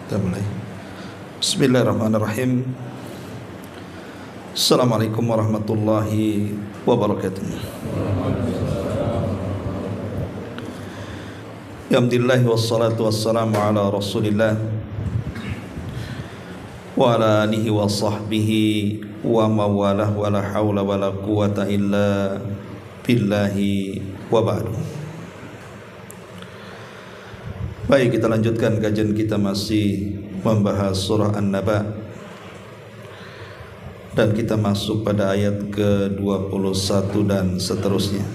Kita mulai. Bismillahirrahmanirrahim. Assalamualaikum warahmatullahi wabarakatuh. Alhamdulillah wassalatu wassalamu ala Rasulillah wa ala alihi wa sahbihi wa mawalah wa la hawla wa la quwata illa billahi wa ba'du. Baik, kita lanjutkan kajian kita, masih membahas surah An-Naba, dan kita masuk pada ayat ke-21 dan seterusnya.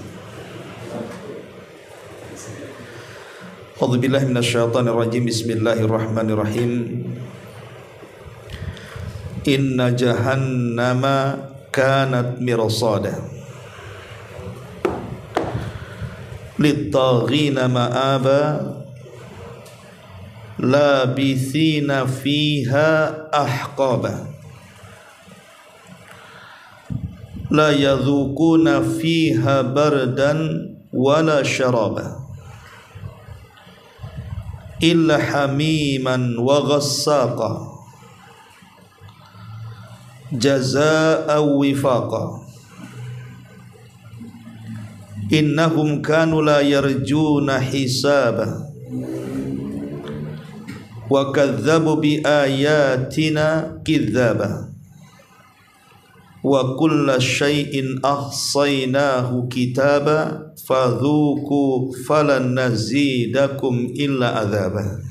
A'udzubillahi minasyaitonir rajim. Bismillahirrahmanirrahim. Inna jahannama kanat mirsada lit-taghina ma'aba labithina fiha ahqaba la yadhukuna fiha bardan wala syaraba illa hamiman wa ghassaqa jazaa'a wifaqa innahum kanu la yarjuna hisaba wa kadzabu bi ayatina kidzaba wa kulla syai'in ahsaynahu kitaba fadhuku falan nazidakum illa adzaba.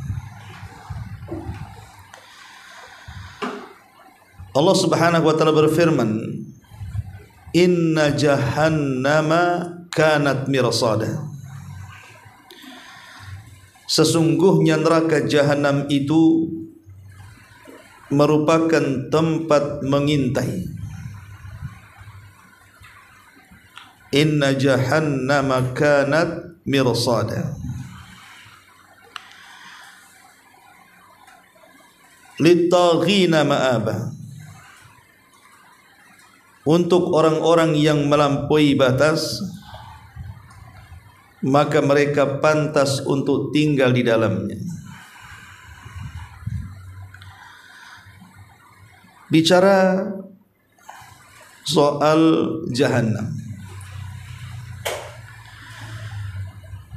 Allah Subhanahu wa taala berfirman, inna jahannama kanat mirsada. Sesungguhnya neraka jahanam itu merupakan tempat mengintai. Inna jahannama kanat mirsada lit-taghina ma'aba, untuk orang-orang yang melampaui batas, maka mereka pantas untuk tinggal di dalamnya. Bicara soal jahannam,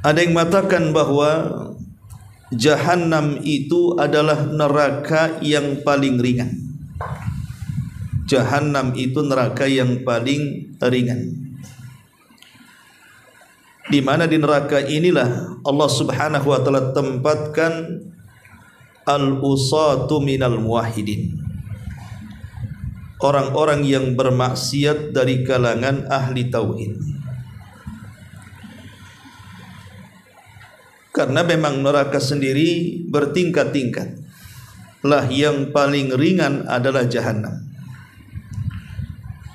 ada yang mengatakan bahwa jahannam itu adalah neraka yang paling ringan. Jahannam itu neraka yang paling ringan, di mana di neraka inilah Allah Subhanahu wa taala tempatkan al-usatu minal muwahhidin, orang-orang yang bermaksiat dari kalangan ahli tauhid. Karena memang neraka sendiri bertingkat-tingkat. Lah yang paling ringan adalah jahannam.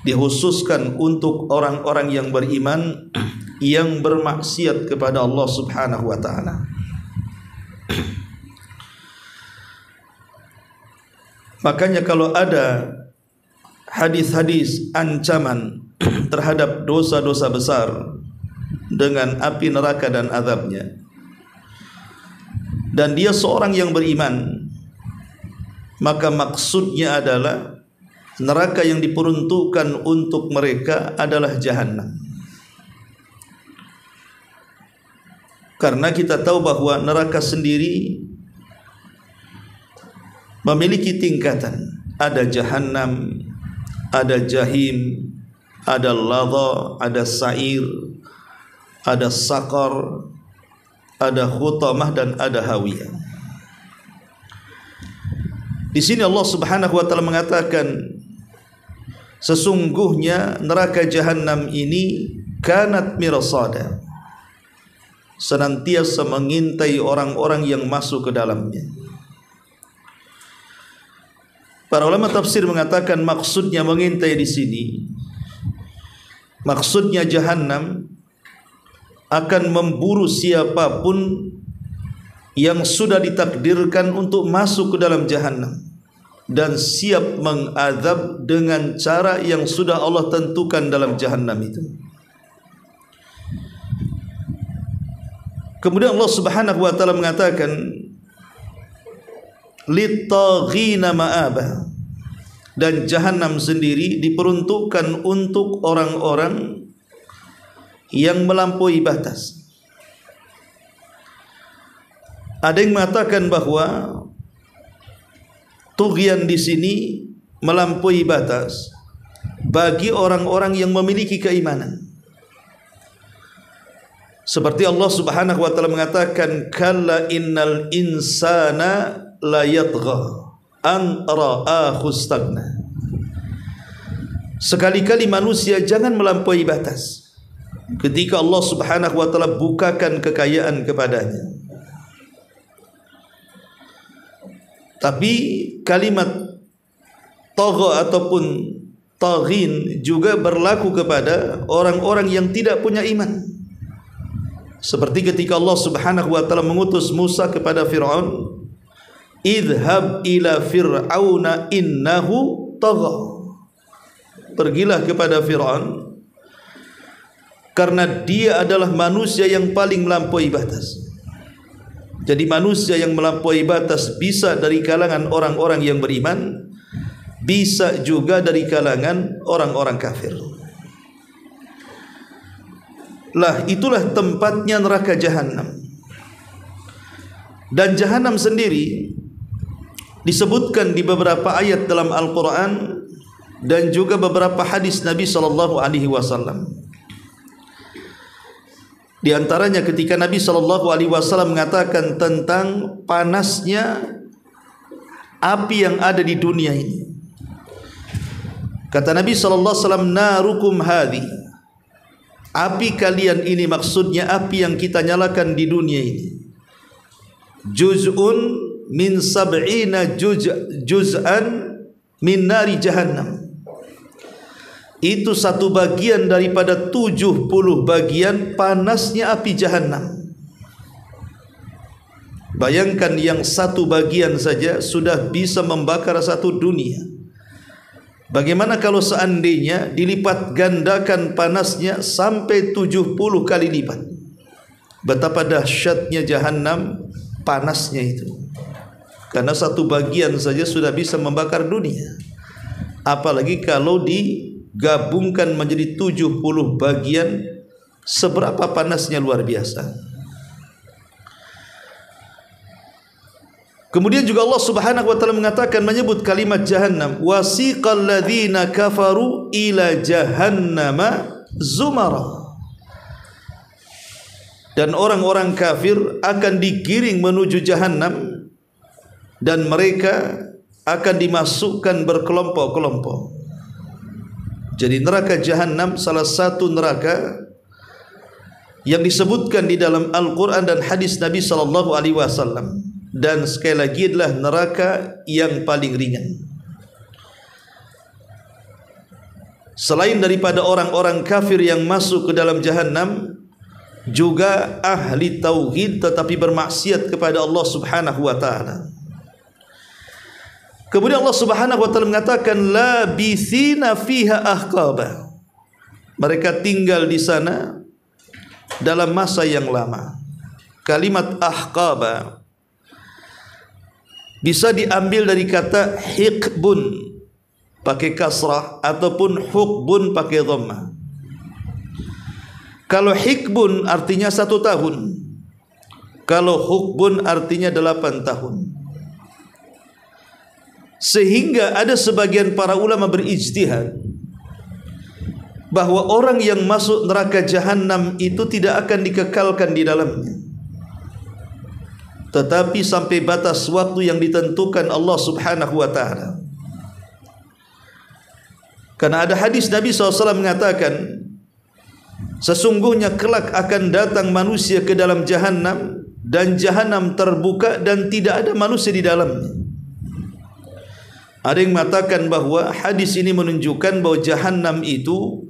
Dikhususkan untuk orang-orang yang beriman yang bermaksiat kepada Allah Subhanahu wa taala. Makanya kalau ada hadis-hadis ancaman terhadap dosa-dosa besar dengan api neraka dan azabnya, dan dia seorang yang beriman, maka maksudnya adalah neraka yang diperuntukkan untuk mereka adalah jahannam. Karena kita tahu bahwa neraka sendiri memiliki tingkatan. Ada jahannam, ada jahim, ada ladha, ada sa'ir, ada saqar, ada khutamah, dan ada hawiyah. Di sini Allah Subhanahu wa taala mengatakan, sesungguhnya neraka jahannam ini kanat mirsada, senantiasa mengintai orang-orang yang masuk ke dalamnya. Para ulama tafsir mengatakan maksudnya mengintai di sini, maksudnya Jahannam akan memburu siapapun yang sudah ditakdirkan untuk masuk ke dalam Jahannam dan siap mengazab dengan cara yang sudah Allah tentukan dalam Jahannam itu. Kemudian Allah Subhanahu wa taala mengatakan lit-taghina ma'aba, dan Jahannam sendiri diperuntukkan untuk orang-orang yang melampaui batas. Ada yang mengatakan bahwa tughyan di sini melampaui batas bagi orang-orang yang memiliki keimanan. Seperti Allah Subhanahu wa taala mengatakan kalla innal insana la yatgha an ra'ahu istaghna. Sekali-kali manusia jangan melampaui batas ketika Allah Subhanahu wa taala bukakan kekayaan kepadanya. Tapi kalimat tagha ataupun taghin juga berlaku kepada orang-orang yang tidak punya iman. Seperti ketika Allah Subhanahu wa taala mengutus Musa kepada Fir'aun, idhab ila fir'auna innahu tagha. Pergilah kepada Fir'aun karena dia adalah manusia yang paling melampaui batas. Jadi manusia yang melampaui batas bisa dari kalangan orang-orang yang beriman, bisa juga dari kalangan orang-orang kafir. Lah itulah tempatnya neraka Jahannam. Dan Jahannam sendiri disebutkan di beberapa ayat dalam Al-Quran dan juga beberapa hadis Nabi SAW. Di antaranya ketika Nabi SAW mengatakan tentang panasnya api yang ada di dunia ini. Kata Nabi SAW, narukum hadhi, api kalian ini maksudnya api yang kita nyalakan di dunia ini, juz'un min sab'ina juz'an min nari jahannam. Itu satu bagian daripada 70 bagian panasnya api Jahannam. Bayangkan yang satu bagian saja sudah bisa membakar satu dunia. Bagaimana kalau seandainya dilipat gandakan panasnya sampai 70 kali lipat? Betapa dahsyatnya Jahannam panasnya itu. Karena satu bagian saja sudah bisa membakar dunia. Apalagi kalau digabungkan menjadi 70 bagian, seberapa panasnya luar biasa. Kemudian juga Allah Subhanahu wa taala mengatakan, menyebut kalimat Jahannam, wasiqal ladzina kafaru ila jahannama zumara. Dan orang-orang kafir akan digiring menuju Jahannam dan mereka akan dimasukkan berkelompok-kelompok. Jadi neraka Jahannam salah satu neraka yang disebutkan di dalam Al-Quran dan hadis Nabi SAW. Dan sekali lagi adalah neraka yang paling ringan. Selain daripada orang-orang kafir yang masuk ke dalam Jahannam, juga ahli tauhid tetapi bermaksiat kepada Allah Subhanahu wa taala. Kemudian Allah Subhanahu wa taala mengatakan labithina fiha ahqaba. Mereka tinggal di sana dalam masa yang lama. Kalimat ahqaba bisa diambil dari kata hiqbun pakai kasrah ataupun hukbun pakai dhammah. Kalau hiqbun artinya 1 tahun, kalau hukbun artinya 8 tahun. Sehingga ada sebagian para ulama berijtihad bahwa orang yang masuk neraka Jahannam itu tidak akan dikekalkan di dalamnya, tetapi sampai batas waktu yang ditentukan Allah Subhanahu wa taala. Karena ada hadis Nabi SAW mengatakan, Sesungguhnya kelak akan datang manusia ke dalam Jahannam, dan Jahannam terbuka dan tidak ada manusia di dalamnya. Ada yang mengatakan bahawa hadis ini menunjukkan bahawa Jahannam itu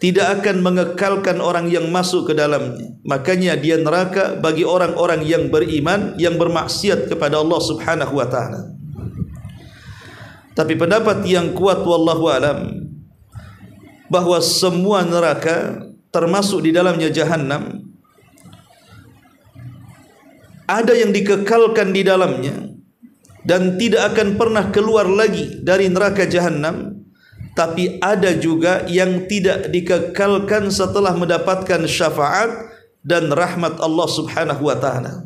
tidak akan mengekalkan orang yang masuk ke dalamnya. Makanya dia neraka bagi orang-orang yang beriman, yang bermaksiat kepada Allah Subhanahu wa taala. Tapi pendapat yang kuat wallahu alam bahawa semua neraka termasuk di dalamnya Jahannam ada yang dikekalkan di dalamnya dan tidak akan pernah keluar lagi dari neraka Jahannam, tapi ada juga yang tidak dikekalkan setelah mendapatkan syafaat dan rahmat Allah Subhanahu wa taala.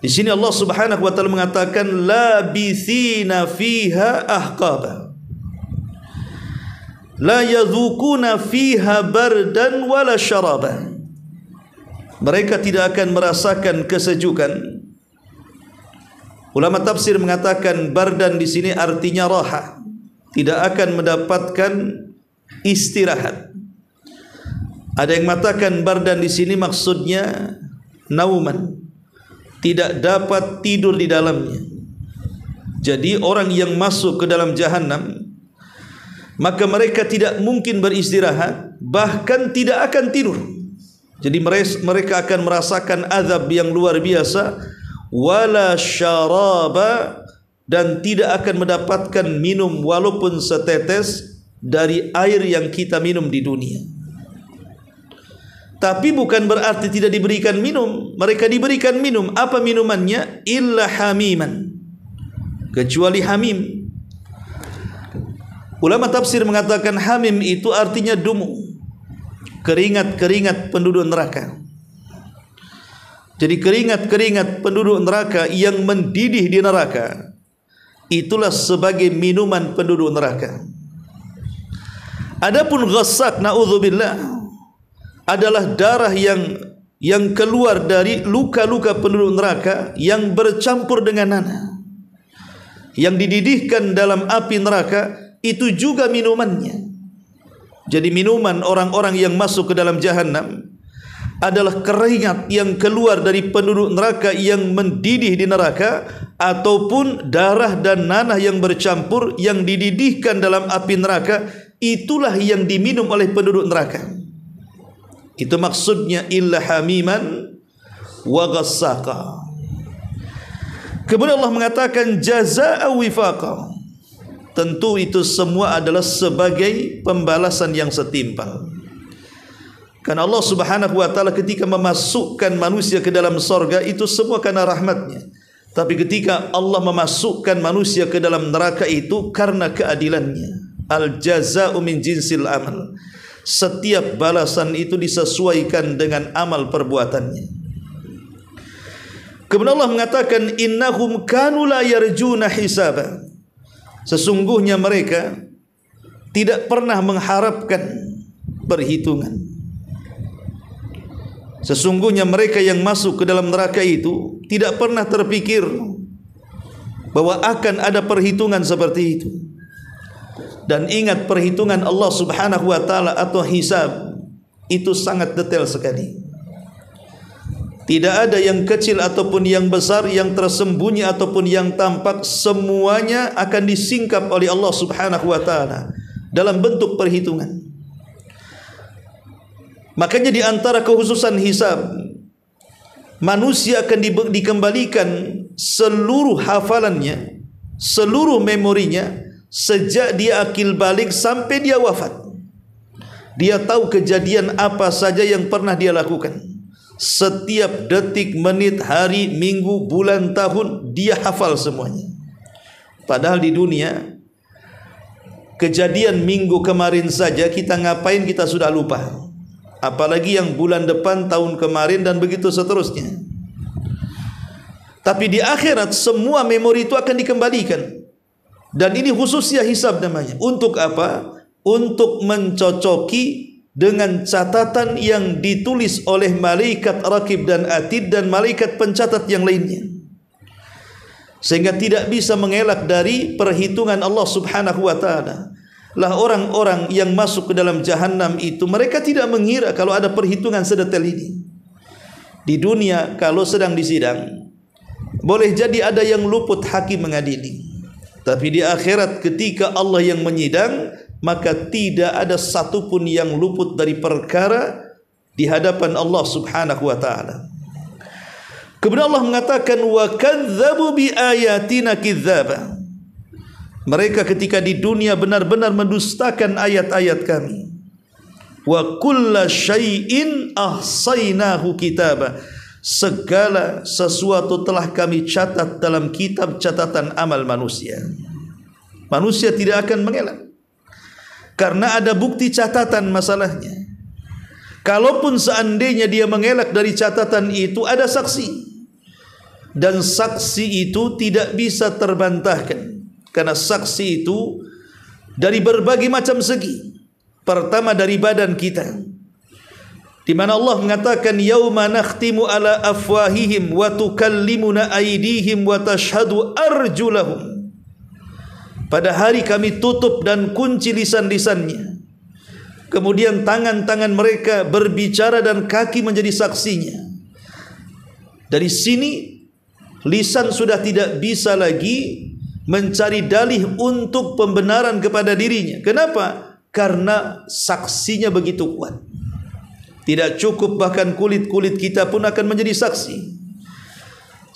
Di sini Allah Subhanahu wa taala mengatakan labithina fiha ahqaba la yadhukuna fiha bardan wala syaraba. Mereka tidak akan merasakan kesejukan. Ulama tafsir mengatakan bardan di sini artinya raha, tidak akan mendapatkan istirahat. Ada yang mengatakan bardan di sini maksudnya nauman, tidak dapat tidur di dalamnya. Jadi orang yang masuk ke dalam Jahannam, maka mereka tidak mungkin beristirahat, bahkan tidak akan tidur. Jadi mereka akan merasakan azab yang luar biasa, wala syaraba, dan tidak akan mendapatkan minum walaupun setetes dari air yang kita minum di dunia. Tapi bukan berarti tidak diberikan minum. Mereka diberikan minum. Apa minumannya? Illa hamiman, kecuali hamim. Ulama tafsir mengatakan hamim itu artinya dumu, keringat-keringat penduduk neraka. Jadi keringat-keringat penduduk neraka yang mendidih di neraka, itulah sebagai minuman penduduk neraka. Adapun ghassak, na'udzubillah, adalah darah yang keluar dari luka-luka penduduk neraka yang bercampur dengan nanah, yang dididihkan dalam api neraka. Itu juga minumannya. Jadi minuman orang-orang yang masuk ke dalam Jahannam adalah keringat yang keluar dari penduduk neraka yang mendidih di neraka, ataupun darah dan nanah yang bercampur yang dididihkan dalam api neraka. Itulah yang diminum oleh penduduk neraka. Itu maksudnya illa hamiman wa ghassaqa. Kemudian Allah mengatakan jazaa'a wifaqa. Tentu itu semua adalah sebagai pembalasan yang setimpal. Karena Allah Subhanahu wa taala ketika memasukkan manusia ke dalam sorga, itu semua karena rahmatnya. Tapi ketika Allah memasukkan manusia ke dalam neraka, itu karena keadilannya. Al jazaa'u min jinsil amal. Setiap balasan itu disesuaikan dengan amal perbuatannya. Kemudian Allah mengatakan innahum kanu la yarjuna hisaba. Sesungguhnya mereka tidak pernah mengharapkan perhitungan. Sesungguhnya mereka yang masuk ke dalam neraka itu tidak pernah terpikir bahwa akan ada perhitungan seperti itu. Dan ingat, perhitungan Allah Subhanahu wa taala atau hisab itu sangat detail sekali. Tidak ada yang kecil ataupun yang besar, yang tersembunyi ataupun yang tampak, semuanya akan disingkap oleh Allah Subhanahu wa taala dalam bentuk perhitungan. Makanya di antara kekhususan hisab, manusia akan dikembalikan seluruh hafalannya, seluruh memorinya sejak dia akil balik sampai dia wafat. Dia tahu kejadian apa saja yang pernah dia lakukan. Setiap detik, menit, hari, minggu, bulan, tahun, dia hafal semuanya. Padahal di dunia, kejadian minggu kemarin saja kita ngapain kita sudah lupa. Apalagi yang bulan depan, tahun kemarin, dan begitu seterusnya. Tapi di akhirat semua memori itu akan dikembalikan. Dan ini khususnya hisab namanya. Untuk apa? Untuk mencocoki dengan catatan yang ditulis oleh malaikat raqib dan atid dan malaikat pencatat yang lainnya, sehingga tidak bisa mengelak dari perhitungan Allah Subhanahu wa taala. lah orang-orang yang masuk ke dalam jahanam itu, mereka tidak mengira kalau ada perhitungan sedetail ini. Di dunia kalau sedang disidang, boleh jadi ada yang luput hakim mengadili, tapi di akhirat ketika Allah yang menyidang, maka tidak ada satupun yang luput dari perkara di hadapan Allah Subhanahu wa ta'ala. Kemudian Allah mengatakan wa kadzdzabu bi ayatina kidzaba. Mereka ketika di dunia benar-benar mendustakan ayat-ayat kami. Wa kulla syai'in ahsainahu kitaba. Segala sesuatu telah kami catat dalam kitab catatan amal manusia. Manusia tidak akan mengelak, karena ada bukti catatan masalahnya. Kalaupun seandainya dia mengelak dari catatan itu, ada saksi, dan saksi itu tidak bisa terbantahkan, karena saksi itu dari berbagai macam segi. Pertama dari badan kita, di mana Allah mengatakan yauma nakhtimu ala afwahihim wa tukallimuna aydihim wa tashhadu arjulahum. Pada hari kami tutup dan kunci lisan-lisannya, kemudian tangan-tangan mereka berbicara dan kaki menjadi saksinya. Dari sini lisan sudah tidak bisa lagi mencari dalih untuk pembenaran kepada dirinya. Kenapa? Karena saksinya begitu kuat. Tidak cukup, bahkan kulit-kulit kita pun akan menjadi saksi.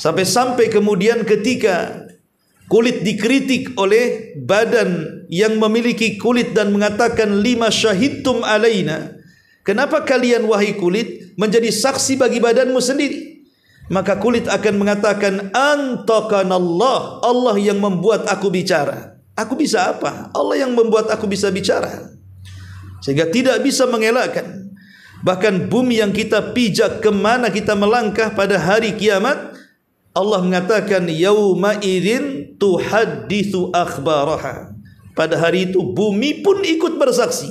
Sampai-sampai kemudian ketika kulit dikritik oleh badan yang memiliki kulit dan mengatakan lima syahidtum alaina, kenapa kalian wahai kulit menjadi saksi bagi badanmu sendiri? Maka kulit akan mengatakan antakanallah, Allah yang membuat aku bicara. Aku bisa apa? Allah yang membuat aku bisa bicara. Sehingga tidak bisa mengelakkan. Bahkan bumi yang kita pijak, kemana kita melangkah pada hari kiamat, Allah mengatakan yauma idzin tuhadditsu akhbaraha. Pada hari itu bumi pun ikut bersaksi,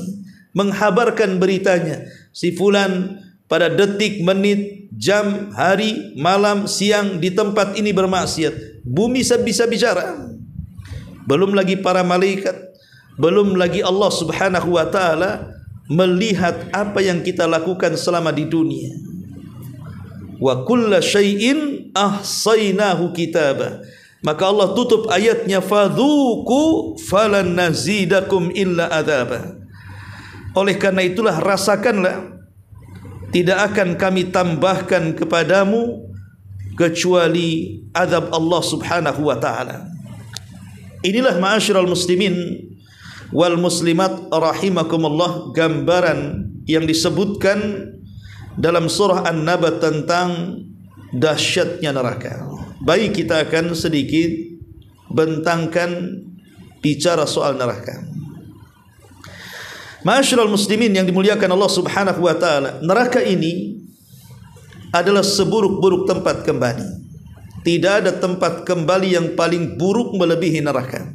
menghabarkan beritanya. Si fulan pada detik, menit, jam, hari, malam, siang di tempat ini bermaksiat, bumi bisa bicara. Belum lagi para malaikat, belum lagi Allah Subhanahu wa ta'ala melihat apa yang kita lakukan selama di dunia. Wa kulla syai'in ahsainahu kitaba. Maka Allah tutup ayatnya fadzuku falan nazidakum illa adzaba. Oleh karena itulah rasakanlah, tidak akan kami tambahkan kepadamu kecuali azab Allah Subhanahu wa ta'ala. Inilah ma'asyiral muslimin wal muslimat rahimakumullah, gambaran yang disebutkan dalam surah An-Naba tentang dahsyatnya neraka. Baik, kita akan sedikit bentangkan bicara soal neraka. Ma'asyiral muslimin yang dimuliakan Allah Subhanahu wa ta'ala, neraka ini adalah seburuk-buruk tempat kembali. Tidak ada tempat kembali yang paling buruk melebihi neraka.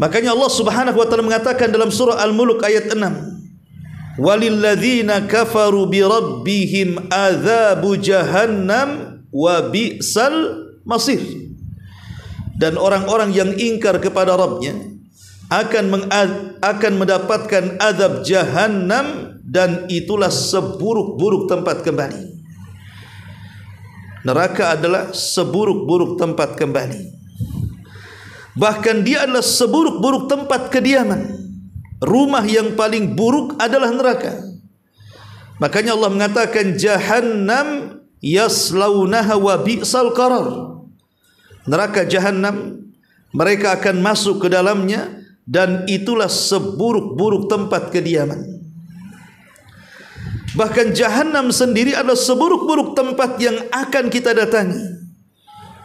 Makanya Allah Subhanahu wa ta'ala mengatakan dalam surah Al-Mulk ayat 6, walilladzina kafaru bi rabbihim adzabu jahannam wa bi'sal masir. Dan orang-orang yang ingkar kepada Rabbnya akan mendapatkan azab jahannam, dan itulah seburuk-buruk tempat kembali. Neraka adalah seburuk-buruk tempat kembali. Bahkan dia adalah seburuk-buruk tempat kediaman. Rumah yang paling buruk adalah neraka. Makanya Allah mengatakan jahannam yaslaunaha wa bi'sal qarar. Neraka jahannam, mereka akan masuk ke dalamnya, dan itulah seburuk-buruk tempat kediaman. Bahkan jahannam sendiri adalah seburuk-buruk tempat yang akan kita datangi.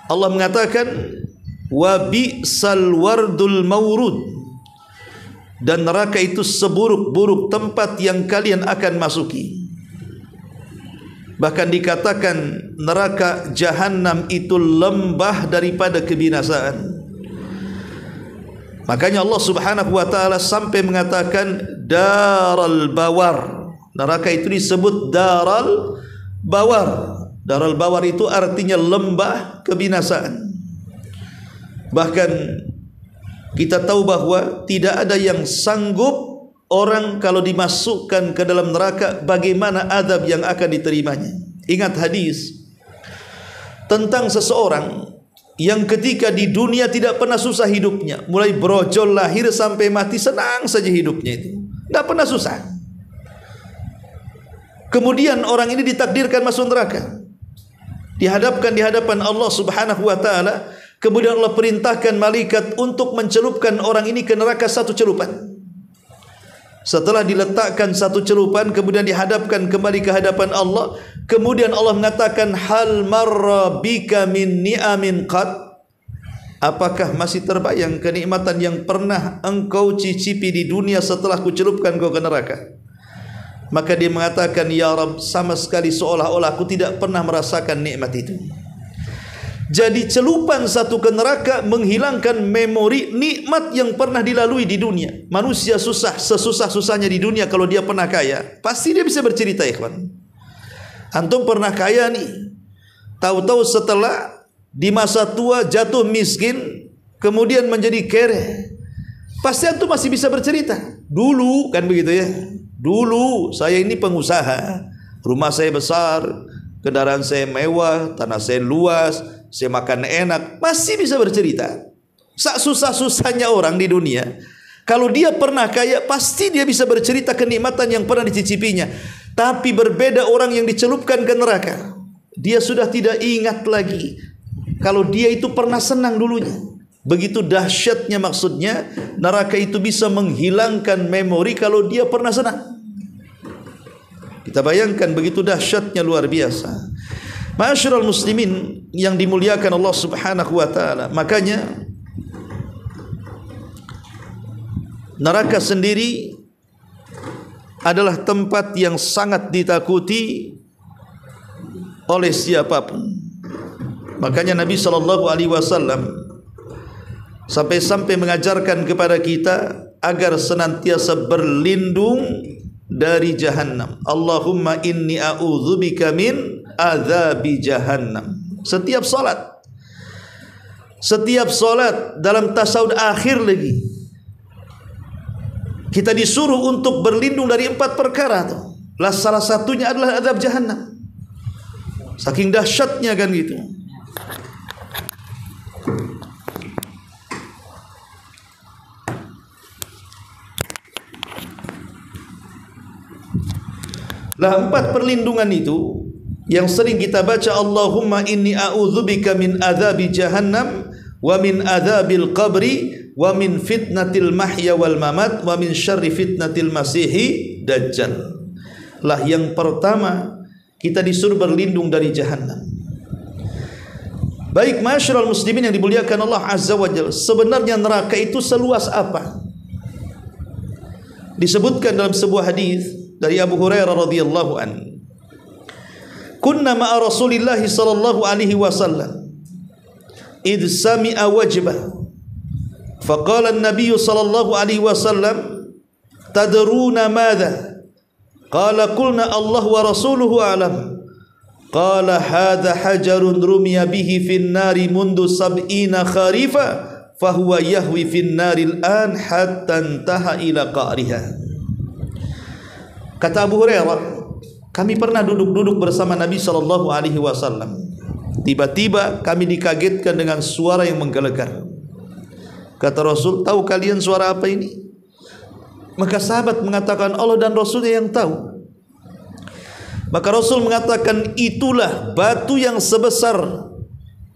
Allah mengatakan wa bi'sal wardul mawrud, dan neraka itu seburuk-buruk tempat yang kalian akan masuki. Bahkan dikatakan neraka jahannam itu lembah daripada kebinasaan. Makanya Allah Subhanahu wa ta'ala sampai mengatakan daral bawar. Neraka itu disebut daral bawar. Daral bawar itu artinya lembah kebinasaan. Bahkan kita tahu bahwa tidak ada yang sanggup orang kalau dimasukkan ke dalam neraka bagaimana azab yang akan diterimanya. Ingat hadis tentang seseorang yang ketika di dunia tidak pernah susah hidupnya, mulai brojol lahir sampai mati senang saja hidupnya itu, tidak pernah susah. Kemudian orang ini ditakdirkan masuk neraka, dihadapkan di hadapan Allah Subhanahu wa taala, kemudian Allah perintahkan malaikat untuk mencelupkan orang ini ke neraka satu celupan. Setelah diletakkan satu celupan, kemudian dihadapkan kembali ke hadapan Allah, kemudian Allah mengatakan, hal marra bika min ni'amin qad, apakah masih terbayang kenikmatan yang pernah engkau cicipi di dunia setelah kucelupkan kau ke neraka? Maka dia mengatakan, ya Rabb, sama sekali seolah-olah aku tidak pernah merasakan nikmat itu. Jadi celupan satu ke neraka menghilangkan memori nikmat yang pernah dilalui di dunia. Manusia susah, sesusah-susahnya di dunia, kalau dia pernah kaya, pasti dia bisa bercerita, ikhwan. Antum pernah kaya nih, tahu-tahu setelah di masa tua jatuh miskin, kemudian menjadi kere, pasti antum masih bisa bercerita. Dulu kan begitu ya. Dulu saya ini pengusaha, rumah saya besar, kendaraan saya mewah, tanah saya luas, saya makan enak, masih bisa bercerita. Susah-susahnya orang di dunia, kalau dia pernah kaya, pasti dia bisa bercerita kenikmatan yang pernah dicicipinya. Tapi berbeda orang yang dicelupkan ke neraka, dia sudah tidak ingat lagi kalau dia itu pernah senang dulunya. Begitu dahsyatnya, maksudnya neraka itu bisa menghilangkan memori kalau dia pernah senang. Kita bayangkan begitu dahsyatnya, luar biasa. Ma'asyiral muslimin yang dimuliakan Allah Subhanahu wa taala, makanya neraka sendiri adalah tempat yang sangat ditakuti oleh siapapun. Makanya Nabi SAW sampai-sampai mengajarkan kepada kita agar senantiasa berlindung dari jahannam. Allahumma inni a'udzubika min adzabi jahannam. Setiap solat dalam tasawuf akhir lagi, kita disuruh untuk berlindung dari 4 perkara tuh. Salah satunya adalah azab jahannam. Saking dahsyatnya kan gitu. Lah 4 perlindungan itu yang sering kita baca, Allahumma inni a'udzubika min adzabi jahannam wa min adzabil qabri wa min fitnatil mahya wal mamat wa min syarri fitnatil masihi dajjal. Lah yang pertama, kita disuruh berlindung dari jahannam. Baik ma'asyiral muslimin yang dimuliakan Allah Azza wa Jalla, sebenarnya neraka itu seluas apa? Disebutkan dalam sebuah hadis dari Abu Hurairah radhiyallahu an, kunna ma'a Rasulillah sallallahu alaihi wasallam idh sami'a wajbah faqala an-nabiy sallallahu alaihi wasallam tadruna madha qala qulna Allah wa rasuluhu a'lam qala hadha hajarun rumiya bihi fin nari mundu sab'ina kharifa fahuwa yahwi fin naril an hatta intaha ila qa'riha. Kata Abu Hurairah, kami pernah duduk-duduk bersama Nabi SAW. Tiba-tiba kami dikagetkan dengan suara yang menggelegar. Kata Rasul, tahu kalian suara apa ini? Maka sahabat mengatakan, Allah dan Rasulnya yang tahu. Maka Rasul mengatakan, itulah batu yang sebesar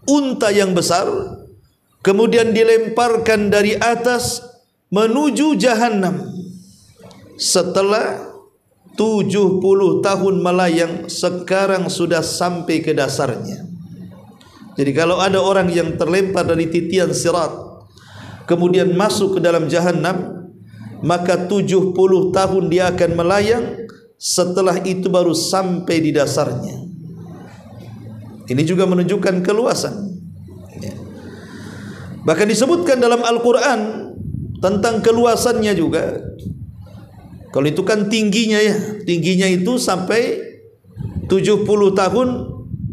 unta yang besar, kemudian dilemparkan dari atas menuju jahannam. Setelah 70 tahun melayang, sekarang sudah sampai ke dasarnya. Jadi kalau ada orang yang terlempar dari titian sirat, kemudian masuk ke dalam jahannam, maka 70 tahun dia akan melayang, setelah itu baru sampai di dasarnya. Ini juga menunjukkan keluasan. Bahkan disebutkan dalam Al-Quran tentang keluasannya juga. Kalau itu kan tingginya ya, tingginya itu sampai 70 tahun,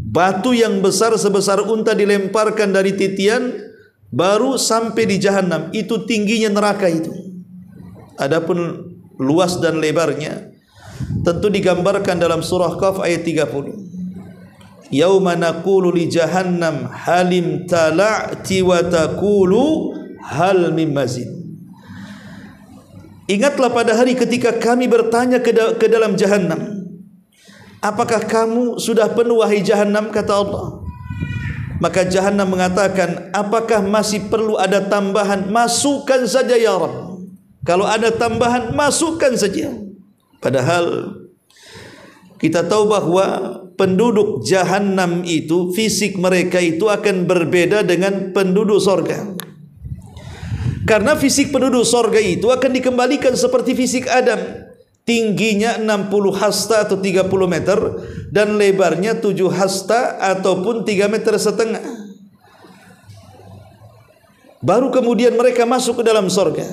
batu yang besar sebesar unta dilemparkan dari titian baru sampai di Jahannam. Itu tingginya neraka itu. Adapun luas dan lebarnya tentu digambarkan dalam surah Qaf ayat 30. Yauma naqulu li jahannam halim tala'ti wa taqulu hal mim mazid. Ingatlah pada hari ketika kami bertanya ke dalam Jahannam, apakah kamu sudah penuh wahai Jahannam, kata Allah. Maka Jahannam mengatakan, apakah masih perlu ada tambahan? Masukkan saja ya Rabb. Kalau ada tambahan, masukkan saja. Padahal kita tahu bahwa penduduk Jahannam itu, fisik mereka itu akan berbeda dengan penduduk sorga. Karena fisik penduduk sorga itu akan dikembalikan seperti fisik Adam. Tingginya 60 hasta atau 30 meter dan lebarnya 7 hasta ataupun 3,5 meter. Baru kemudian mereka masuk ke dalam sorga.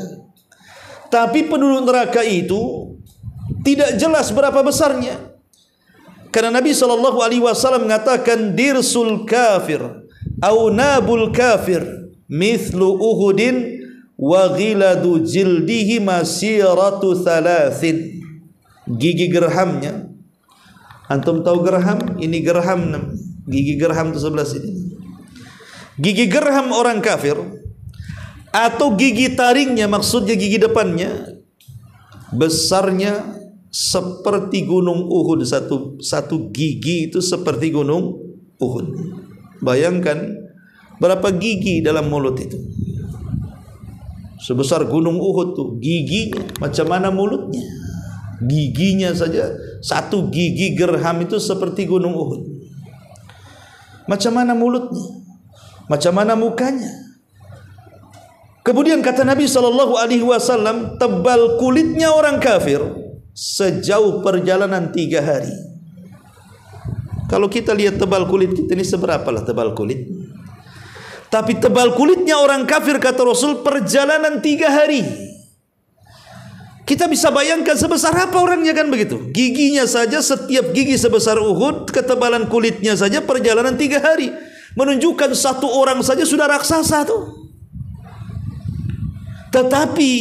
Tapi penduduk neraka itu tidak jelas berapa besarnya. Karena Nabi SAW mengatakan dirsul kafir au nabul kafir mithlu uhudin wa ghiladu jildihi masiratu thalathin. Gigi gerhamnya, antum tahu gerham? Ini gerham, gigi gerham itu sebelah sini. Gigi gerham orang kafir atau gigi taringnya, maksudnya gigi depannya, besarnya seperti gunung Uhud. Satu gigi itu seperti gunung Uhud. Bayangkan berapa gigi dalam mulut itu. Sebesar gunung Uhud tuh giginya, macam mana mulutnya? Giginya saja, satu gigi gerham itu seperti gunung Uhud. Macam mana mulutnya? Macam mana mukanya? Kemudian kata Nabi SAW, tebal kulitnya orang kafir sejauh perjalanan 3 hari. Kalau kita lihat tebal kulit kita ini, seberapa lah tebal kulit? Tapi tebal kulitnya orang kafir, kata Rasul, perjalanan 3 hari. Kita bisa bayangkan sebesar apa orangnya, kan begitu. Giginya saja, setiap gigi sebesar Uhud, ketebalan kulitnya saja perjalanan 3 hari. Menunjukkan satu orang saja sudah raksasa tuh. Tetapi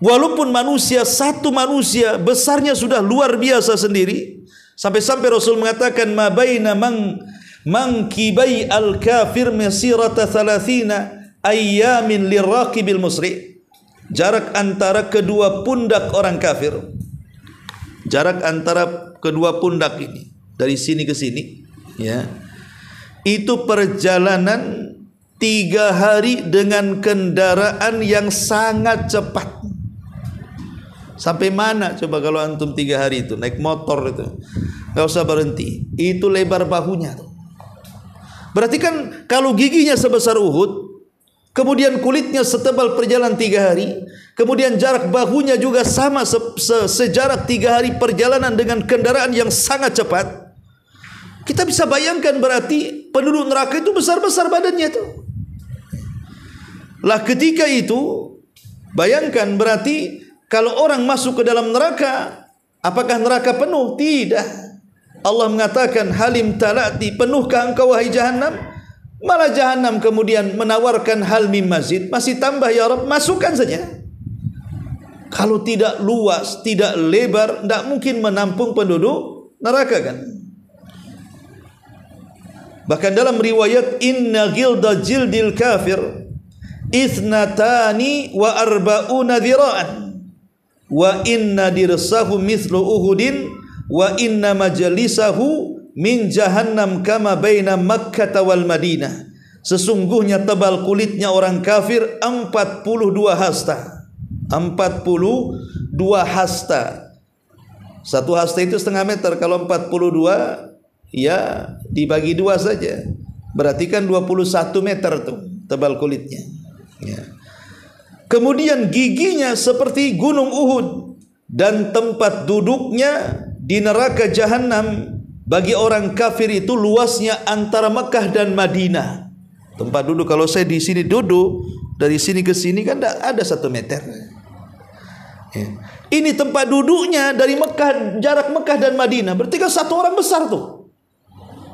walaupun manusia, satu manusia besarnya sudah luar biasa sendiri, sampai-sampai Rasul mengatakan ma baina mangkibai al-kafir masirata 30 ayyamin liraqibil musri. Jarak antara kedua pundak orang kafir, jarak antara kedua pundak ini dari sini ke sini, ya, itu perjalanan 3 hari dengan kendaraan yang sangat cepat. Sampai mana coba kalau antum 3 hari itu naik motor itu, nggak usah berhenti. Itu lebar bahunya tuh. Berarti kan kalau giginya sebesar Uhud, kemudian kulitnya setebal perjalanan 3 hari, kemudian jarak bahunya juga sama sejarak 3 hari perjalanan dengan kendaraan yang sangat cepat. Kita bisa bayangkan berarti penduduk neraka itu besar-besar badannya itu. Lah ketika itu, bayangkan berarti kalau orang masuk ke dalam neraka, apakah neraka penuh? Tidak. Allah mengatakan halim talati, penuhkah engkau wahai Jahannam? Malah Jahannam kemudian menawarkan hal mim mazid, masih tambah ya Rabb, masukkan saja. Kalau tidak luas, tidak lebar, tidak mungkin menampung penduduk neraka, kan? Bahkan dalam riwayat inna ghilda jildil kafir ithnatani wa arba'una dhira'an wa inna dirsahu mithlu uhudin wa inna majalisahu min jahannam kama baina Makkah wal Madinah. Sesungguhnya tebal kulitnya orang kafir 42 hasta. 42 hasta. Satu hasta itu setengah meter. Kalau 42 ya dibagi 2 saja, berarti kan 21 meter tuh tebal kulitnya, ya. Kemudian giginya seperti gunung Uhud, dan tempat duduknya di neraka Jahannam bagi orang kafir itu luasnya antara Mekah dan Madinah. Tempat duduk, kalau saya di sini duduk, dari sini ke sini kan ada 1 meter, ya. Ini tempat duduknya dari Mekah, jarak Mekah dan Madinah, berarti kan 1 orang besar tuh.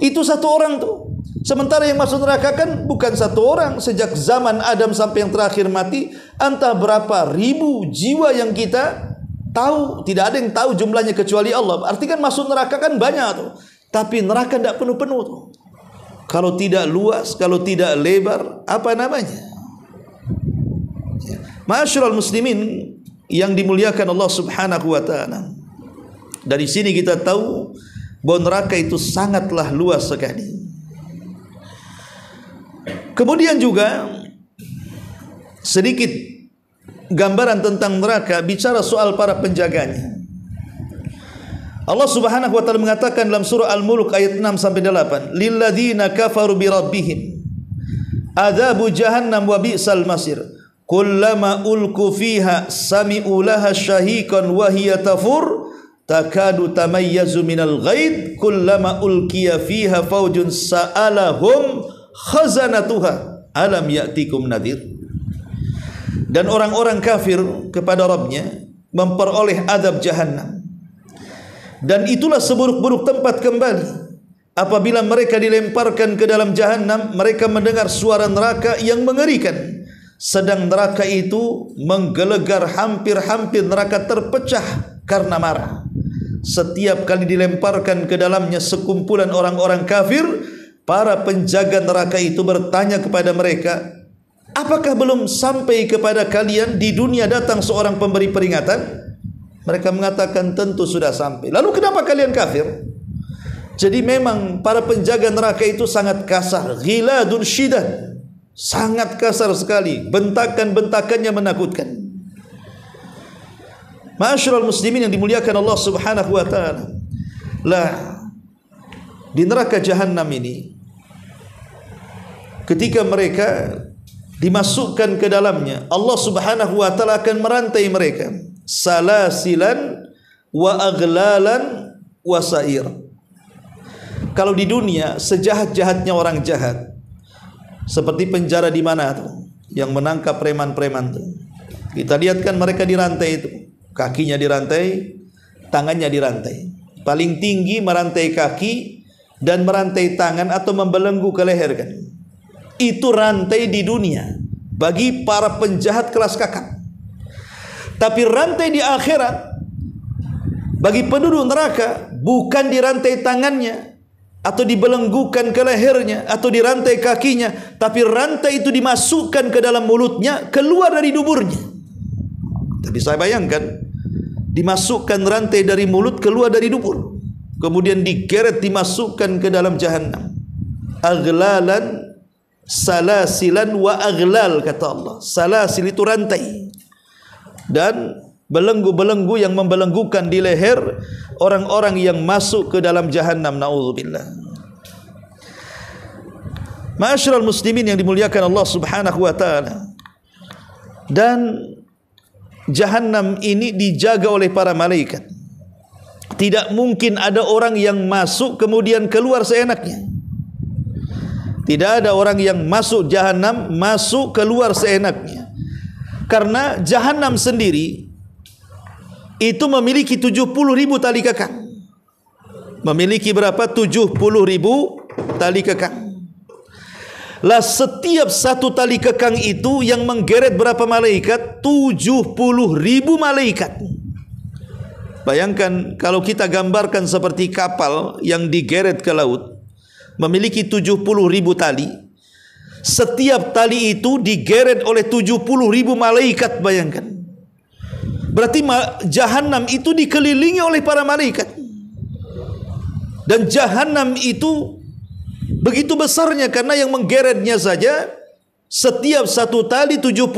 Itu 1 orang tuh. Sementara yang masuk neraka kan bukan satu orang. Sejak zaman Adam sampai yang terakhir mati, entah berapa ribu jiwa yang kita tahu. Tidak ada yang tahu jumlahnya kecuali Allah. Artinya kan masuk neraka kan banyak tuh. Tapi neraka tidak penuh-penuh tuh. Kalau tidak luas, kalau tidak lebar, apa namanya? Ma'asyiral muslimin yang dimuliakan Allah Subhanahu wa taala. Dari sini kita tahu bahwa neraka itu sangatlah luas sekali. Kemudian juga sedikit gambaran tentang neraka, bicara soal para penjaganya. Allah Subhanahu wa taala mengatakan dalam surah Al-Mulk ayat 6 sampai 8, "Lilladzina kafaru bi rabbihim adzabu jahannam wa bi'sal masir. Kullama ulqu fiha sami'u laha syahiqan wa hiya tafur takadu tamayyazu minal ghaid kullama ulqiya fiha faujun sa'alahum khazanatuha alam ya'tikum nadhir." Dan orang-orang kafir kepada Rabbnya memperoleh azab jahannam, dan itulah seburuk-buruk tempat kembali. Apabila mereka dilemparkan ke dalam jahannam, mereka mendengar suara neraka yang mengerikan, sedang neraka itu menggelegar, hampir-hampir neraka terpecah karena marah. Setiap kali dilemparkan ke dalamnya sekumpulan orang-orang kafir, para penjaga neraka itu bertanya kepada mereka, "Apakah belum sampai kepada kalian di dunia datang seorang pemberi peringatan?" Mereka mengatakan, "Tentu sudah sampai." "Lalu kenapa kalian kafir?" Jadi memang para penjaga neraka itu sangat kasar, ghiladun syidad, sangat kasar sekali, bentakan-bentakannya menakutkan. Ma'asyiral muslimin yang dimuliakan Allah Subhanahu wa taala. Lah, di neraka jahanam ini, ketika mereka dimasukkan ke dalamnya, Allah Subhanahu wa taala akan merantai mereka, salasilan wa aghlalan wa sa'ir. Kalau di dunia sejahat-jahatnya orang jahat, seperti penjara di mana tuh yang menangkap preman-preman tuh, kita lihat kan mereka dirantai itu, kakinya dirantai, tangannya dirantai. Paling tinggi merantai kaki dan merantai tangan atau membelenggu ke leher kan. Itu rantai di dunia bagi para penjahat kelas kakap. Tapi rantai di akhirat bagi penduduk neraka bukan dirantai tangannya atau dibelenggukan ke lehernya atau dirantai kakinya, tapi rantai itu dimasukkan ke dalam mulutnya, keluar dari duburnya. Tapi saya bayangkan, dimasukkan rantai dari mulut keluar dari dubur, kemudian digeret dimasukkan ke dalam jahannam. Aghlalan, salasilan wa aghlal, kata Allah. Salasil itu rantai, dan belenggu-belenggu yang membelenggukan di leher orang-orang yang masuk ke dalam jahannam. Na'udzubillah. Ma'asyiral muslimin yang dimuliakan Allah Subhanahu wa taala. Dan jahannam ini dijaga oleh para malaikat. Tidak mungkin ada orang yang masuk kemudian keluar seenaknya. Tidak ada orang yang masuk jahannam masuk keluar seenaknya. Karena jahannam sendiri itu memiliki 70.000 tali kekang. Memiliki berapa? 70.000 tali kekang. Lah setiap satu tali kekang itu yang menggeret berapa malaikat? 70.000 malaikat. Bayangkan kalau kita gambarkan seperti kapal yang digeret ke laut, memiliki 70.000 tali. Setiap tali itu digeret oleh 70.000 malaikat, bayangkan. Berarti jahannam itu dikelilingi oleh para malaikat. Dan jahannam itu begitu besarnya karena yang menggeretnya saja setiap satu tali 70.000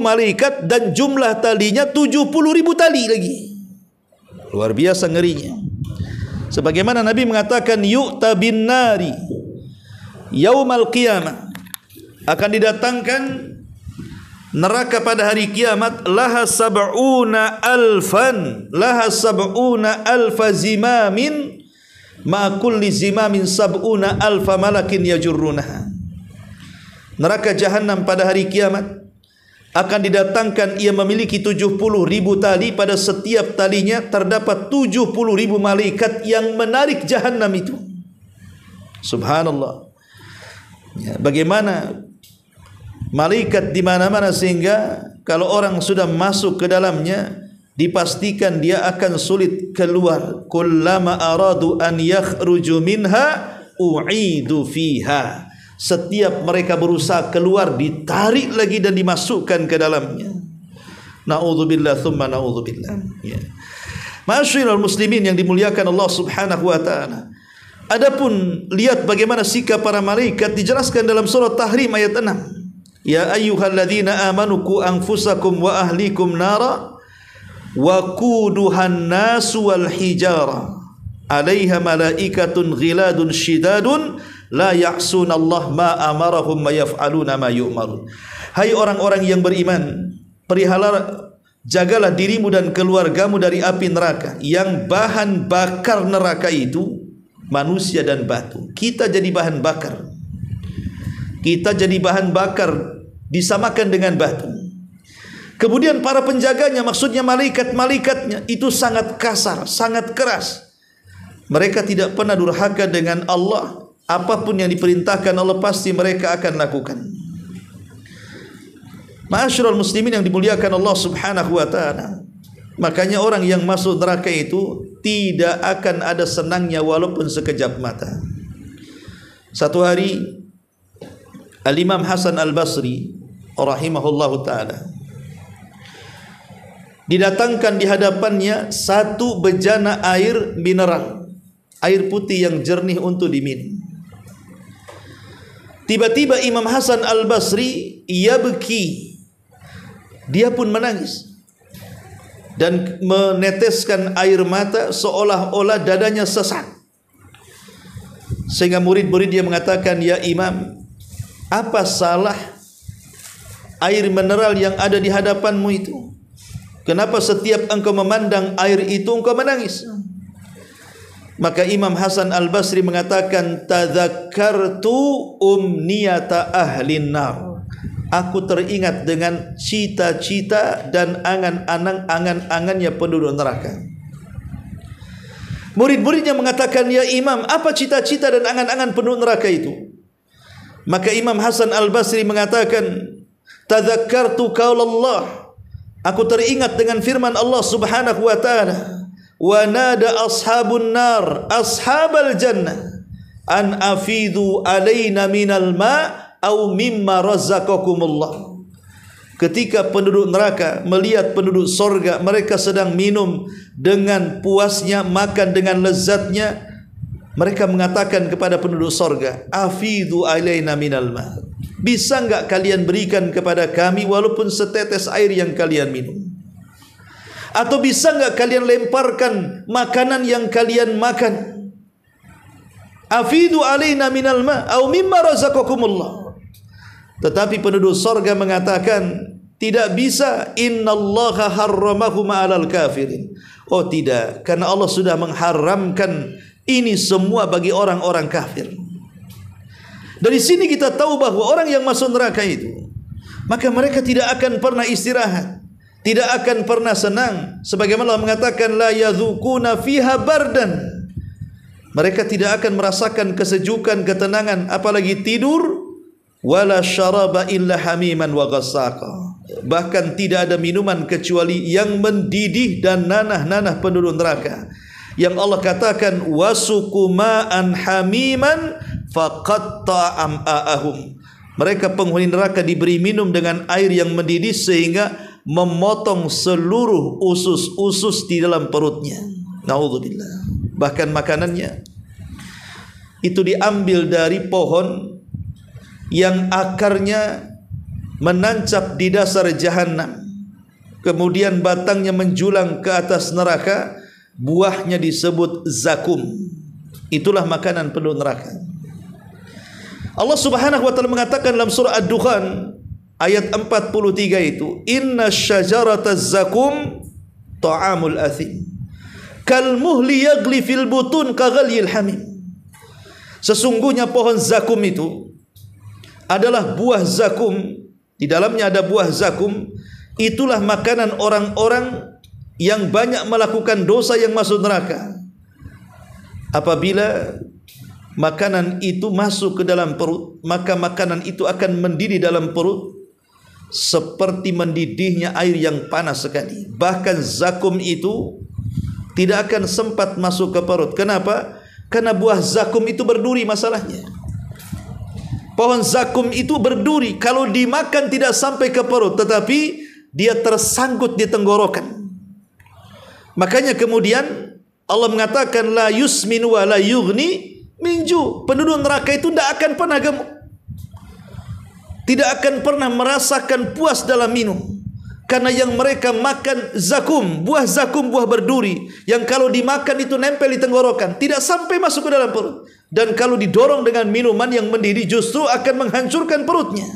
malaikat, dan jumlah talinya 70.000 tali lagi. Luar biasa ngerinya. Sebagaimana Nabi mengatakan, yu'ta bin nari yaumal qiyamah, akan didatangkan neraka pada hari kiamat, laha sab'una alfa zimamin ma kulli zimamin sab'una alfa malakin yajurrunaha. Neraka jahanam pada hari kiamat akan didatangkan, ia memiliki 70.000 tali, pada setiap talinya terdapat 70.000 malaikat yang menarik jahanam itu. Subhanallah. Ya, bagaimana malaikat di mana-mana sehingga kalau orang sudah masuk ke dalamnya dipastikan dia akan sulit keluar. Kullama aradu an yakhruju minha u'idu fiha. Setiap mereka berusaha keluar, ditarik lagi dan dimasukkan ke dalamnya. Na'udzubillah thumma na'udzubillah. Ya. Ma'asyiral muslimin yang dimuliakan Allah Subhanahu wa taala. Adapun lihat bagaimana sikap para malaikat dijelaskan dalam surah Tahrim ayat 6. Ya ayyuhalladzina amanu qu anfusakum wa ahlikum nara wa quduhan nasu wal hijara 'alaiha malaikatun ghiladun shidadun la ya'sunallaha ma amarahum wa yaf'aluna ma yu'marun. Hai orang-orang yang beriman, jagalah dirimu dan keluargamu dari api neraka yang bahan bakar neraka itu manusia dan batu. Kita jadi bahan bakar. Kita jadi bahan bakar disamakan dengan batu. Kemudian para penjaganya, maksudnya malaikat-malaikatnya itu sangat kasar, sangat keras. Mereka tidak pernah durhaka dengan Allah. Apapun yang diperintahkan Allah pasti mereka akan lakukan. Ma'asyiral muslimin yang dimuliakan Allah Subhanahu wa taala. Makanya orang yang masuk neraka itu tidak akan ada senangnya walaupun sekejap mata. Satu hari Al-Imam Hasan Al-Basri rahimahullahu taala didatangkan di hadapannya satu bejana air mineral, air putih yang jernih untuk diminum. Tiba-tiba Imam Hasan Al-Basri yabki, dia pun menangis dan meneteskan air mata seolah-olah dadanya sesak. Sehingga murid-murid dia mengatakan, "Ya Imam, apa salah air mineral yang ada di hadapanmu itu? Kenapa setiap engkau memandang air itu engkau menangis?" Maka Imam Hasan Al-Basri mengatakan, "Tadzakkartu umniyata ahlin nar." Aku teringat dengan cita-cita dan angan-angannya penduduk neraka. Murid-muridnya mengatakan, "Ya Imam, apa cita-cita dan angan-angan penduduk neraka itu?" Maka Imam Hasan Al-Basri mengatakan, "Tadzakkartu qaulallah." Aku teringat dengan firman Allah Subhanahu wa taala, "Wa nada ashabun nar ashabal jannah an afidu alaina minal ma' au mimma razaqakumullah." Ketika penduduk neraka melihat penduduk sorga, mereka sedang minum dengan puasnya, makan dengan lezatnya, mereka mengatakan kepada penduduk sorga, "Afidu alaina minal ma." Bisa enggak kalian berikan kepada kami walaupun setetes air yang kalian minum? Atau bisa enggak kalian lemparkan makanan yang kalian makan? Afidu alaina minal ma au mimma razaqakumullah. Tetapi penduduk sorga mengatakan, tidak bisa. Innallaha harramahu ma'alal kafirin. Oh tidak, karena Allah sudah mengharamkan ini semua bagi orang-orang kafir. Dari sini kita tahu bahwa orang yang masuk neraka itu, maka mereka tidak akan pernah istirahat, tidak akan pernah senang. Sebagaimana Allah mengatakan, la yadzuquna fiha bardan. Mereka tidak akan merasakan kesejukan, ketenangan, apalagi tidur. Wala syaraba illa hamiman wa ghassaqa. Bahkan tidak ada minuman kecuali yang mendidih dan nanah-nanah penduduk neraka. Yang Allah katakan, wasuqu ma'an hamiman faqatta am'a'ahum. Mereka penghuni neraka diberi minum dengan air yang mendidih sehingga memotong seluruh usus-usus di dalam perutnya. Na'udzubillah. Bahkan makanannya itu diambil dari pohon yang akarnya menancap di dasar jahanam, kemudian batangnya menjulang ke atas neraka, buahnya disebut zakum. Itulah makanan penduduk neraka. Allah Subhanahu wa taala mengatakan dalam surah Ad-Dukhan ayat 43 itu, inna syajarata zakum ta'amul athim kal muhli yagli fil butun kaghalyil hamim. Sesungguhnya pohon zakum itu adalah buah zakum, di dalamnya ada buah zakum. Itulah makanan orang-orang yang banyak melakukan dosa yang masuk neraka. Apabila makanan itu masuk ke dalam perut, maka makanan itu akan mendidih dalam perut seperti mendidihnya air yang panas sekali. Bahkan zakum itu tidak akan sempat masuk ke perut. Kenapa? Karena buah zakum itu berduri masalahnya. Pohon zakum itu berduri, kalau dimakan tidak sampai ke perut, tetapi dia tersangkut di tenggorokan. Makanya kemudian Allah mengatakan la yusminu wa la yughni minju. Penduduk neraka itu tidak akan pernah gemuk, tidak akan pernah merasakan puas dalam minum, karena yang mereka makan zakum, buah berduri, yang kalau dimakan itu nempel di tenggorokan, tidak sampai masuk ke dalam perut. Dan kalau didorong dengan minuman yang mendidih justru akan menghancurkan perutnya.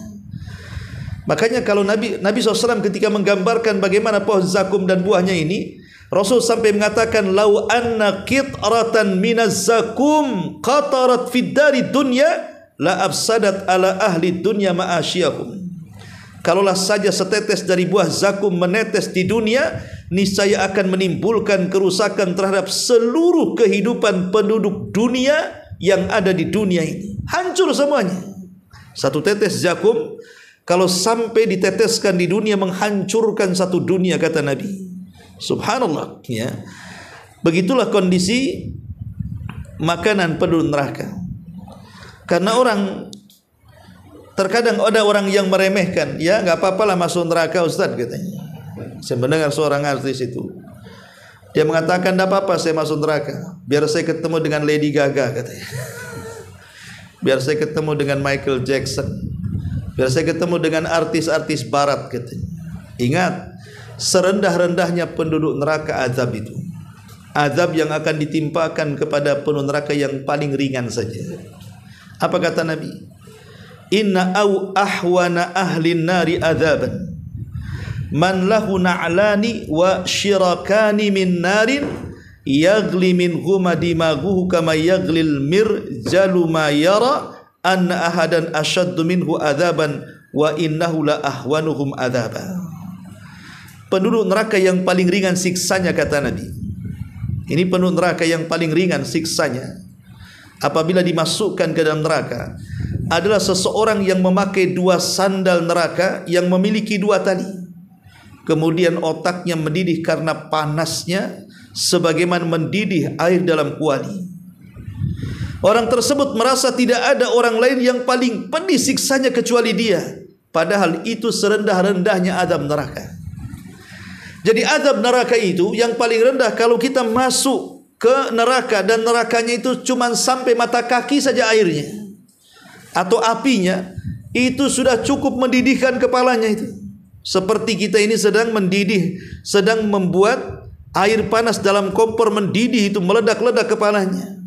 Makanya kalau Nabi SAW ketika menggambarkan bagaimana pohon zakum dan buahnya ini, Rasul sampai mengatakan lau anna qitratan minaz zakum qatarat fid dari dunya la afsadat ala ahli dunya ma'asyahum. Kalaulah saja setetes dari buah zakum menetes di dunia, niscaya akan menimbulkan kerusakan terhadap seluruh kehidupan penduduk dunia yang ada di dunia ini. Hancur semuanya. Satu tetes zakum kalau sampai diteteskan di dunia menghancurkan satu dunia, kata Nabi. Subhanallah, ya. Begitulah kondisi makanan penduduk neraka. Karena terkadang ada orang yang meremehkan, ya nggak apa-apalah masuk neraka Ustaz, katanya. Saya mendengar seorang artis itu, dia mengatakan tidak apa-apa saya masuk neraka, biar saya ketemu dengan Lady Gaga, katanya. Biar saya ketemu dengan Michael Jackson, biar saya ketemu dengan artis-artis barat, katanya. Ingat, serendah-rendahnya penduduk neraka azab itu, azab yang akan ditimpakan kepada penduduk neraka yang paling ringan saja. Apa kata Nabi? Inna au ahwana ahlin nari azaban man lahu na'lani wa syirakani min narin yagli min huma dimaguhu kama yaglil mirjalu ma yara anna ahadan ashaddu minhu azaban wa innahu la ahwanuhum azaban. Penduduk neraka yang paling ringan siksanya, kata Nabi. Ini penduduk neraka yang paling ringan siksanya apabila dimasukkan ke dalam neraka adalah seseorang yang memakai dua sandal neraka yang memiliki dua tali. Kemudian otaknya mendidih karena panasnya sebagaimana mendidih air dalam kuali. Orang tersebut merasa tidak ada orang lain yang paling pedih siksanya kecuali dia, padahal itu serendah-rendahnya azab neraka. Jadi azab neraka itu yang paling rendah kalau kita masuk ke neraka dan nerakanya itu cuma sampai mata kaki saja airnya atau apinya, itu sudah cukup mendidihkan kepalanya itu. Seperti kita ini sedang mendidih, sedang membuat air panas dalam kompor mendidih, itu meledak-ledak kepalanya.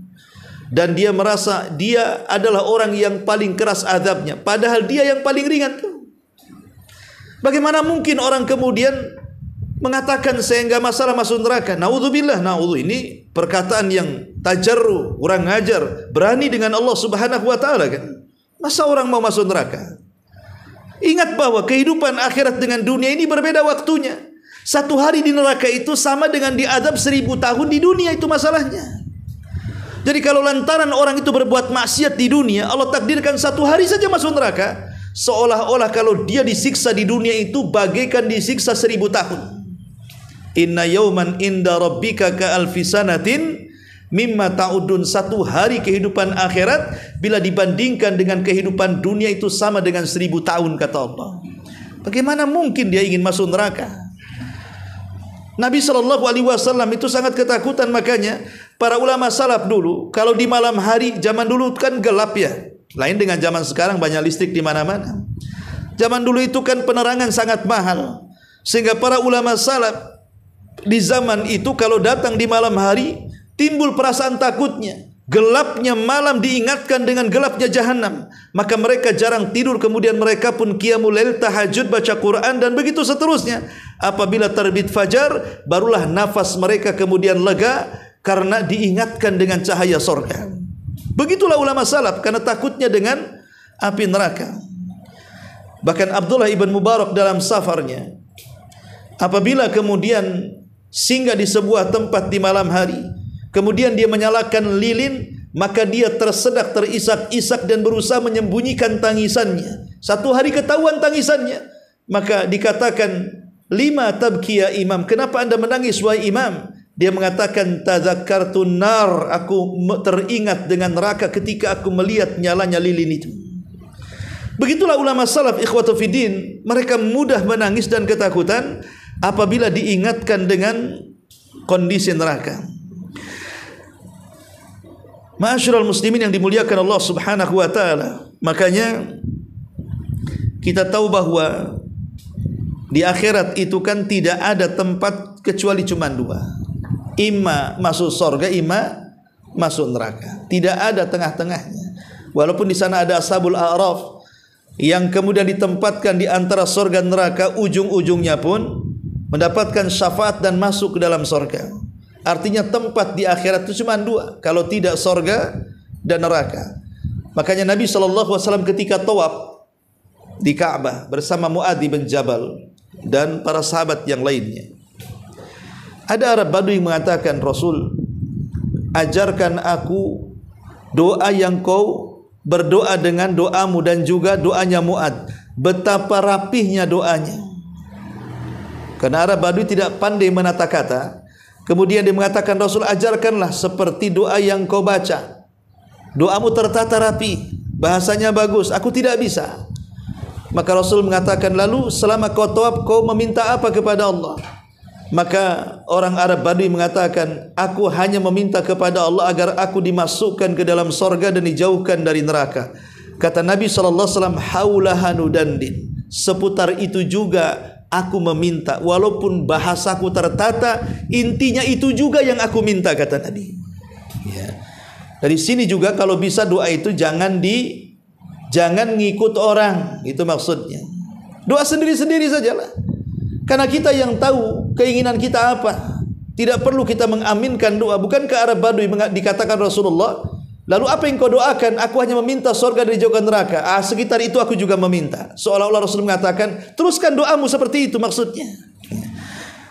Dan dia merasa dia adalah orang yang paling keras azabnya, padahal dia yang paling ringan tuh. Bagaimana mungkin orang kemudian mengatakan saya enggak masalah masuk neraka? Naudzubillah, ini perkataan yang tajarru, kurang ajar, berani dengan Allah Subhanahu wa taala kan. Masa orang mau masuk neraka? Ingat bahwa kehidupan akhirat dengan dunia ini berbeda waktunya. Satu hari di neraka itu sama dengan diazab 1000 tahun di dunia, itu masalahnya. Jadi kalau lantaran orang itu berbuat maksiat di dunia, Allah takdirkan satu hari saja masuk neraka, seolah-olah kalau dia disiksa di dunia itu bagaikan disiksa 1000 tahun. Inna yawman inda rabbika ka alfi sanatin mimma ta'udun. Satu hari kehidupan akhirat bila dibandingkan dengan kehidupan dunia itu sama dengan 1000 tahun, kata Allah. Bagaimana mungkin dia ingin masuk neraka? Nabi SAW itu sangat ketakutan. Makanya para ulama salaf dulu, kalau di malam hari, zaman dulu kan gelap ya, lain dengan zaman sekarang banyak listrik di mana-mana. Zaman dulu itu kan penerangan sangat mahal, sehingga para ulama salaf di zaman itu kalau datang di malam hari timbul perasaan takutnya. Gelapnya malam diingatkan dengan gelapnya jahanam, maka mereka jarang tidur. Kemudian mereka pun qiyamul lail, tahajud, baca Quran, dan begitu seterusnya. Apabila terbit fajar, barulah nafas mereka kemudian lega karena diingatkan dengan cahaya surga. Begitulah ulama salaf karena takutnya dengan api neraka. Bahkan Abdullah ibn Mubarak dalam safarnya, apabila kemudian singgah di sebuah tempat di malam hari, kemudian dia menyalakan lilin, maka dia tersedak, terisak-isak dan berusaha menyembunyikan tangisannya. Satu hari ketahuan tangisannya, maka dikatakan, lima tabki ya imam, kenapa anda menangis wahai imam? Dia mengatakan, tadzakkartun nar, aku teringat dengan neraka ketika aku melihat nyalanya lilin itu. Begitulah ulama salaf ikhwatu fiddin, mereka mudah menangis dan ketakutan apabila diingatkan dengan kondisi neraka. Ma'asyiral muslimin yang dimuliakan Allah Subhanahu wa taala, makanya kita tahu bahwa di akhirat itu kan tidak ada tempat kecuali cuma dua. Imma masuk surga, imma masuk neraka. Tidak ada tengah-tengahnya. Walaupun di sana ada ashabul a'raf yang kemudian ditempatkan di antara surga dan neraka, ujung-ujungnya pun mendapatkan syafaat dan masuk ke dalam surga. Artinya tempat di akhirat itu cuma dua, kalau tidak surga dan neraka. Makanya Nabi SAW ketika tawaf di Ka'bah bersama Mu'adz bin Jabal dan para sahabat yang lainnya, ada Arab Badui mengatakan, Rasul, ajarkan aku doa yang kau berdoa dengan doamu dan juga doanya Mu'adz. Betapa rapihnya doanya. Karena Arab Badui tidak pandai menata kata. Kemudian dia mengatakan, Rasul, ajarkanlah seperti doa yang kau baca. Doamu tertata rapi, bahasanya bagus, aku tidak bisa. Maka Rasul mengatakan, lalu selama kau tawaf kau meminta apa kepada Allah? Maka orang Arab Badui mengatakan, aku hanya meminta kepada Allah agar aku dimasukkan ke dalam sorga dan dijauhkan dari neraka. Kata Nabi SAW, haulahanu dandin, seputar itu juga aku meminta, walaupun bahasaku tertata, intinya itu juga yang aku minta, kata Nabi. Ya. Dari sini juga kalau bisa doa itu jangan ngikut orang, itu maksudnya. Doa sendiri-sendiri sajalah. Karena kita yang tahu keinginan kita apa. Tidak perlu kita mengaminkan doa. Bukankah Arab Badui dikatakan Rasulullah, lalu apa yang kau doakan? Aku hanya meminta surga dari jauhkan neraka. Sekitar itu aku juga meminta. Seolah-olah Rasul mengatakan, teruskan doamu seperti itu maksudnya.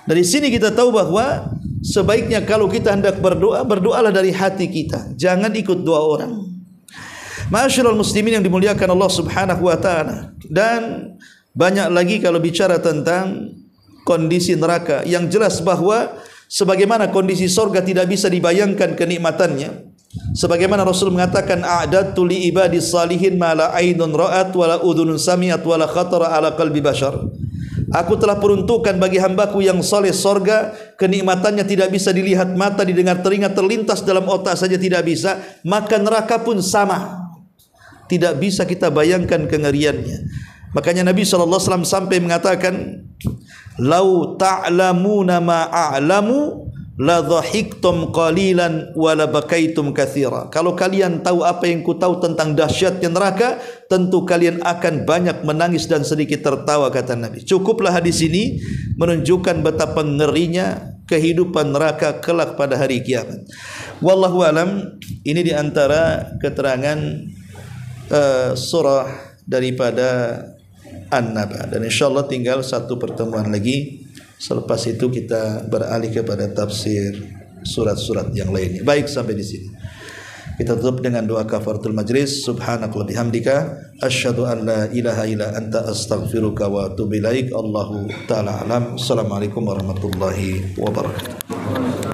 Dari sini kita tahu bahwa sebaiknya kalau kita hendak berdoa, berdoalah dari hati kita. Jangan ikut doa orang. Ma'asyiral muslimin yang dimuliakan Allah Subhanahu wa taala. Dan banyak lagi kalau bicara tentang kondisi neraka, yang jelas bahwa sebagaimana kondisi surga tidak bisa dibayangkan kenikmatannya. Sebagaimana Rasul mengatakan, a'dadtu li ibadis salihin ma la ainun ra'at wa la udhunun sami'at wa la khatara ala qalbi bashar. Aku telah peruntukkan bagi hambaku yang saleh surga, kenikmatannya tidak bisa dilihat mata, didengar telinga, terlintas dalam otak saja tidak bisa, maka neraka pun sama. Tidak bisa kita bayangkan kengeriannya. Makanya Nabi SAW sampai mengatakan, lau ta'lamuna ma a'lamu la dhahiktum qalilan wa la bakaitum katsira. Kalau kalian tahu apa yang ku tahu tentang dahsyatnya neraka, tentu kalian akan banyak menangis dan sedikit tertawa, kata Nabi. Cukuplah hadis ini menunjukkan betapa ngerinya kehidupan neraka kelak pada hari kiamat. Wallahu alam, ini di antara keterangan surah daripada An-Naba, dan insyaallah tinggal satu pertemuan lagi. Selepas itu kita beralih kepada tafsir surat-surat yang lainnya. Baik, sampai di sini. Kita tutup dengan doa kafaratul majlis. Subhanakallahumma bihamdika asyhadu an la ilaha illa anta astaghfiruka wa atubu ilaik. Allahu taala alam. Assalamualaikum warahmatullahi wabarakatuh.